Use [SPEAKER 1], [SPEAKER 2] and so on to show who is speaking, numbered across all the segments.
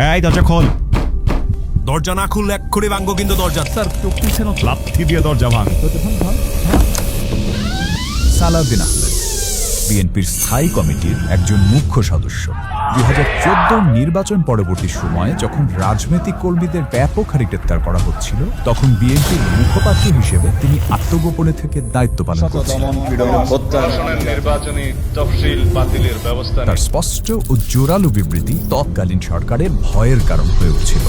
[SPEAKER 1] এই দরজা খোল।
[SPEAKER 2] দরজা না খুললে এক্ষুনি ভাঙবো কিন্তু দরজা।
[SPEAKER 3] স্যার চোখ দিচ্ছেন
[SPEAKER 1] লাথি দিয়ে দরজা ভাঙ।
[SPEAKER 3] সালাউদ্দিন আহমেদ বিএনপির স্থায়ী কমিটির একজন মুখ্য সদস্য। 2014 নির্বাচন পরবর্তী সময়ে যখন রাজনৈতিক কর্মীদের ব্যাপক হারে গ্রেপ্তার করা হচ্ছিল, তখন বিএনপির মুখপাত্র হিসেবে তিনি আত্মগোপনে থেকে দায়িত্ব পালন করছিলেন।
[SPEAKER 4] নির্বাচনী তফসিল বাতিলের ব্যবস্থা
[SPEAKER 3] তার স্পষ্ট ও জোরালো বিবৃতি তৎকালীন সরকারের ভয়ের কারণ হয়ে উঠছিল।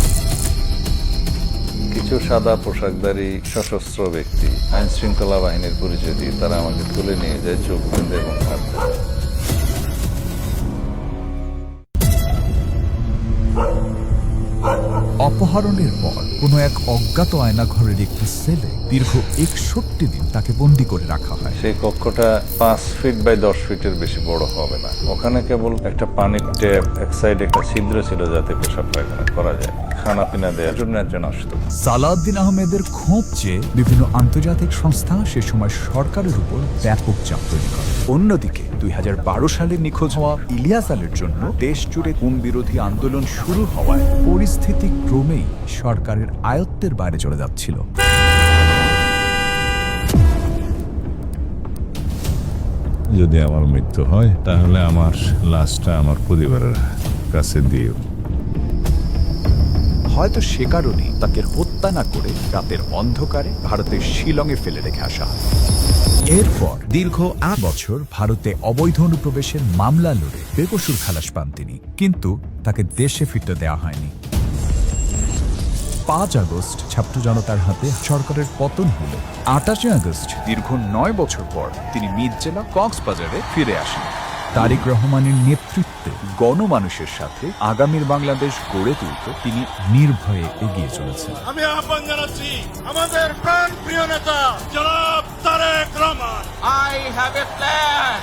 [SPEAKER 5] কিছু সাদা পোশাকধারী সশস্ত্র ব্যক্তি আইন শৃঙ্খলা বাহিনীর পরিচয় দিয়ে তারা আমাকে তুলে নিয়ে যায়, চোখ বেঁধে এবং হাত ধরে।
[SPEAKER 3] অপহরণের পর কোনো এক অজ্ঞাত আয়নাঘরের একটি সেলে দীর্ঘ 61 দিন তাকে বন্দী করে রাখা হয়।
[SPEAKER 5] সেই কক্ষটা 5 ফিট বাই 10 ফিটের বেশি বড় হবে না। ওখানে কেবল একটা পানির ট্যাপ, এক সাইডে একটা ছিদ্র ছিল যাতে পেশাব পায়খানা করা যায়। খানা পিনা দেওয়ার জন্য একজন আসতো।
[SPEAKER 3] সালাউদ্দিন আহমেদের খোঁজ চেয়ে বিভিন্ন আন্তর্জাতিক সংস্থা সে সময় সরকারের উপর ব্যাপক চাপ তৈরি করে। অন্যদিকে 2012 সালে নিখোঁজ হওয়া ইলিয়াস আলীর জন্য দেশ জুড়ে গুম বিরোধী আন্দোলন শুরু হওয়ায় পরিস্থিতি ক্রমেই সরকারের আয়ত্তের বাইরে চলে যাচ্ছিল।
[SPEAKER 6] যদি আমার মৃত্যু হয় তাহলে আমার লাশটা আমার পরিবারের কাছে দিও।
[SPEAKER 3] হয়তো সে কারণেই তাকে হত্যা না করে রাতের অন্ধকারে ভারতের শিলংয়ে ফেলে রেখে আসা হয়। এরপর দীর্ঘ 8 বছর ভারতে অবৈধ অনুপ্রবেশের মামলা লড়ে বেকসুর খালাস পান তিনি, কিন্তু তাকে দেশে ফিরতে দেওয়া হয়নি। 5 আগস্ট ছাত্র জনতার হাতে সরকারের পতন হল। 28 আগস্ট দীর্ঘ 9 বছর পর তিনি নিজ জেলা কক্সবাজারে ফিরে আসেন। তারেক রহমানের নেতৃত্বে গণমানুষের সাথে আগামীর বাংলাদেশ গড়ে তুলতে তিনি নির্ভয়ে এগিয়ে চলেছেন।
[SPEAKER 4] আমি আহ্বান জানাচ্ছি আমাদের প্রাণ প্রিয় নেতা জনাব Tarek Rahman. I have a plan.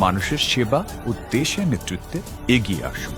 [SPEAKER 3] মানুষের সেবা ও দেশের নেতৃত্বে এগিয়ে আসুন।